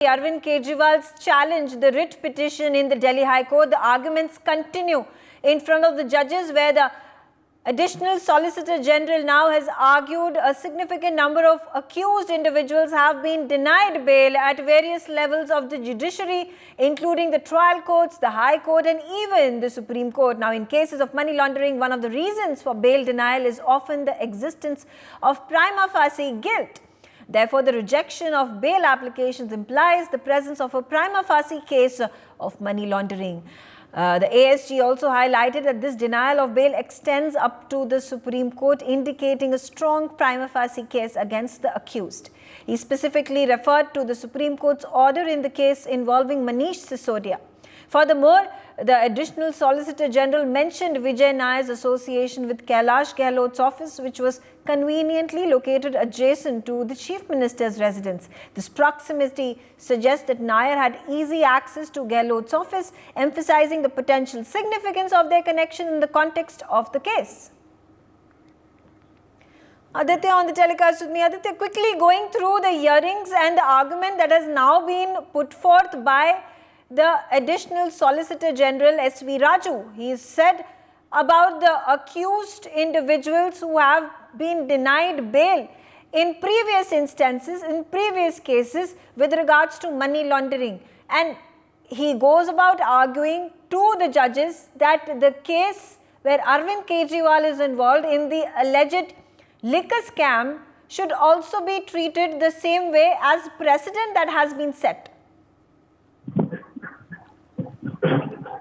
Arvind Kejriwal's challenge the writ petition in the Delhi High Court. The arguments continue in front of the judges, where the Additional Solicitor General now has argued a significant number of accused individuals have been denied bail at various levels of the judiciary, including the trial courts, the High Court and even the Supreme Court. Now, in cases of money laundering, one of the reasons for bail denial is often the existence of prima facie guilt. Therefore, the rejection of bail applications implies the presence of a prima facie case of money laundering. The ASG also highlighted that this denial of bail extends up to the Supreme Court, indicating a strong prima facie case against the accused. He specifically referred to the Supreme Court's order in the case involving Manish Sisodia. Furthermore, the Additional Solicitor General mentioned Vijay Nair's association with Kailash Gehlot's office, which was conveniently located adjacent to the Chief Minister's residence. This proximity suggests that Nair had easy access to Gehlot's office, emphasizing the potential significance of their connection in the context of the case. Aditya on the telecast with me. Aditya, quickly going through the hearings and the argument that has now been put forth by the Additional Solicitor General S.V. Raju. He said about the accused individuals who have been denied bail in previous instances, in previous cases with regards to money laundering. And he goes about arguing to the judges that the case where Arvind Kejriwal is involved in the alleged liquor scam should also be treated the same way as precedent that has been set.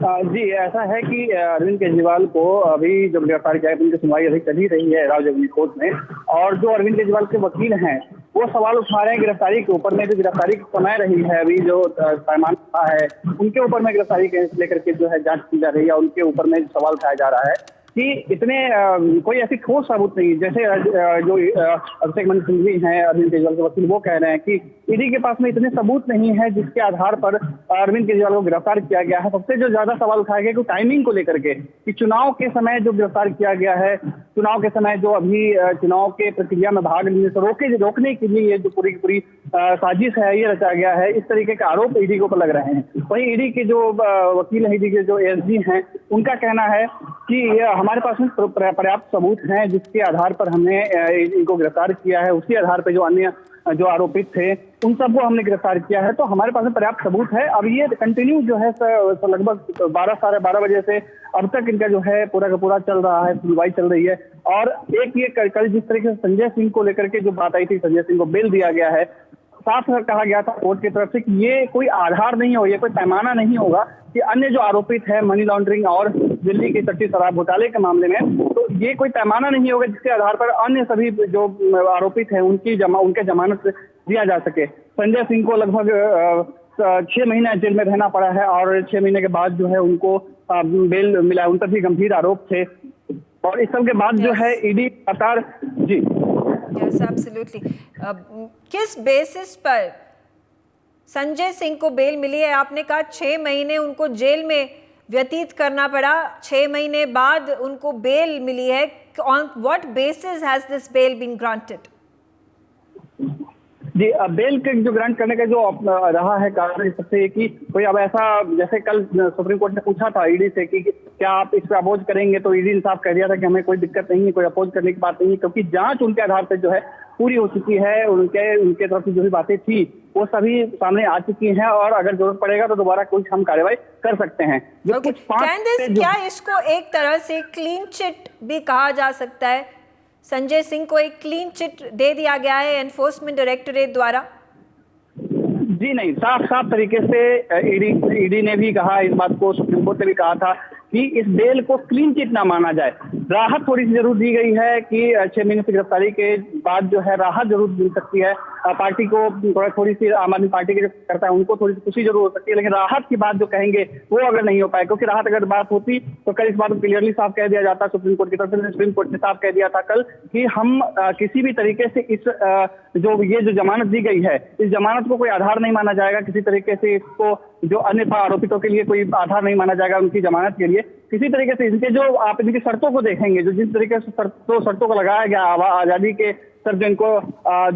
जी, ऐसा है कि अरविंद केजरीवाल को अभी जो गिरफ्तार किया है, उनकी सुनवाई अभी चल ही रही है राजधानी कोर्ट में। और जो अरविंद केजरीवाल के वकील हैं वो सवाल उठा रहे हैं गिरफ्तारी के ऊपर में, जो गिरफ्तारी की समय रही है, अभी जो पैमाना है उनके ऊपर में गिरफ्तारी के लेकर के जो है जांच की जा रही है, उनके ऊपर में सवाल उठाया जा रहा है कि इतने कोई ऐसी ठोस सबूत नहीं। जैसे जो अभिषेक मनु सिंघवी हैं अरविंद केजरीवाल के वकील, वो कह रहे हैं कि ईडी के पास में इतने सबूत नहीं है जिसके आधार पर अरविंद केजरीवाल को गिरफ्तार किया गया है। सबसे जो ज्यादा सवाल उठाया गया कि टाइमिंग को लेकर के, कि चुनाव के समय जो गिरफ्तार किया गया है, चुनाव के समय जो अभी चुनाव के प्रक्रिया में भाग लेने से रोकने के लिए ये जो पूरी की पूरी साजिश है ये रचा गया है, इस तरीके के आरोप ईडी के ऊपर लग रहे हैं। वहीं ईडी के जो वकील हैं, ईडी के जो एएसजी हैं, उनका कहना है कि हमारे पास में पर्याप्त सबूत हैं जिसके आधार पर हमने इनको गिरफ्तार किया है। उसी आधार पर जो अन्य जो आरोपित थे उन सबको हमने गिरफ्तार किया है, तो हमारे पास में पर्याप्त सबूत है। अब ये कंटिन्यू जो है लगभग 12 साढ़े 12 बजे से अब तक इनका जो है पूरा का पूरा चल रहा है, सुनवाई चल रही है। और एक ये कल जिस तरीके से संजय सिंह को लेकर के जो बात आई थी, संजय सिंह को बेल दिया गया है, साफ कहा गया था कोर्ट की तरफ से कि ये कोई आधार नहीं हो, ये कोई पैमाना नहीं होगा कि अन्य जो आरोपित है मनी लॉन्ड्रिंग और दिल्ली की चट्टी शराब घोटाले के मामले में, तो ये कोई पैमाना नहीं होगा जिसके आधार पर अन्य सभी जो आरोपित हैं उनके जमानत दिया जा सके। संजय सिंह को लगभग 6 महीने जेल में रहना पड़ा है और 6 महीने के बाद जो है उनको बेल मिला। उन पर भी गंभीर आरोप थे और इस सब के बाद जो है ईडी लगातार जी Yes, absolutely. किस बेसिस पर संजय सिंह को बेल मिली है? आपने कहा 6 महीने उनको जेल में व्यतीत करना पड़ा, 6 महीने बाद उनको बेल मिली है। On what basis has this bail been granted? जी, बेल के जो ग्रांट करने का जो रहा है कारण सबसे कि कोई अब ऐसा, जैसे कल सुप्रीम कोर्ट ने पूछा था ईडी से कि क्या आप इस पर अपोज करेंगे, तो ईडी ने साफ कह दिया था कि हमें कोई दिक्कत नहीं है, कोई अपोज करने की बात नहीं है, क्योंकि जांच उनके आधार पर जो है पूरी हो चुकी है। उनके तरफ से जो भी बातें थी वो सभी सामने आ चुकी हैं और अगर जरूरत पड़ेगा तो दोबारा कुछ हम कार्रवाई कर सकते हैं। क्या इसको एक तरह से क्लीन चिट भी कहा जा सकता है? संजय सिंह को एक क्लीन चिट दे दिया गया है एनफोर्समेंट डायरेक्टोरेट द्वारा? जी नहीं, साफ तरीके से ईडी ने भी कहा इस बात को, सुप्रीम कोर्ट ने भी कहा था कि इस बेल को क्लीन चिट ना माना जाए। राहत थोड़ी सी जरूर दी गई है कि 6 महीने से गिरफ्तारी के बाद जो है राहत जरूर मिल सकती है पार्टी को, थोड़ी सी आम आदमी पार्टी के जो करता है उनको थोड़ी सी खुशी जरूर हो सकती है, लेकिन राहत की बात जो कहेंगे वो अगर नहीं हो पाए, क्योंकि राहत अगर बात होती तो कल इस बात को क्लियरली साफ कह दिया जाता सुप्रीम कोर्ट की तरफ से। सुप्रीम कोर्ट ने साफ कह दिया था कल कि हम किसी भी तरीके से इस जो जमानत दी गई है, इस जमानत को कोई आधार नहीं माना जाएगा, किसी तरीके से इसको जो अन्य आरोपितों के लिए कोई आधार नहीं माना जाएगा उनकी जमानत के लिए। किसी तरीके से इनके जो आप इनकी शर्तों को देखेंगे, जो जिस तरीके से शर्तों को लगाया गया आजादी के सर, जिनको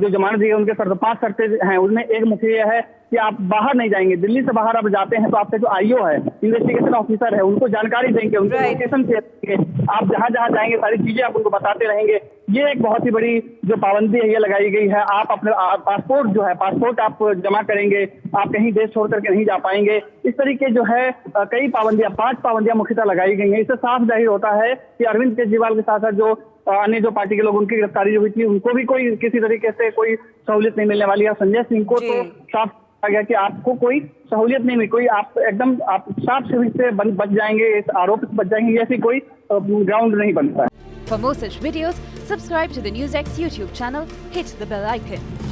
जो जमानत दी है उनके 5 शर्तें हैं, उसमें एक मुख्य है कि आप बाहर नहीं जाएंगे, दिल्ली से बाहर आप जाते हैं तो आपका जो आईओ है, इन्वेस्टिगेशन ऑफिसर है, उनको जानकारी देंगे, उनको Right. लोकेशन शेयर करेंगे, आप जहाँ जहाँ जाएंगे सारी चीजें आप उनको बताते रहेंगे। ये एक बहुत ही बड़ी जो पाबंदी है ये लगाई गई है। आप अपने पासपोर्ट जो है, पासपोर्ट आप जमा करेंगे, आप कहीं देश छोड़ करके नहीं जा पाएंगे। इस तरीके जो है कई पाबंदियां, 5 पाबंदियां मुख्यतः लगाई गई हैं। इससे साफ जाहिर होता है कि अरविंद केजरीवाल के साथ साथ जो अन्य जो पार्टी के लोग, उनकी गिरफ्तारी जो हुई थी, उनको भी कोई किसी तरीके से कोई सहूलियत नहीं मिलने वाली है। संजय सिंह को जी। तो साफ कहा गया कि आपको कोई सहूलियत नहीं मिली, कोई आप एकदम आप साफ से बच जाएंगे, इस आरोप से बच जाएंगे, ऐसी कोई ग्राउंड नहीं बनता है। For more such videos, subscribe to the NewsX YouTube channel, hit the bell icon.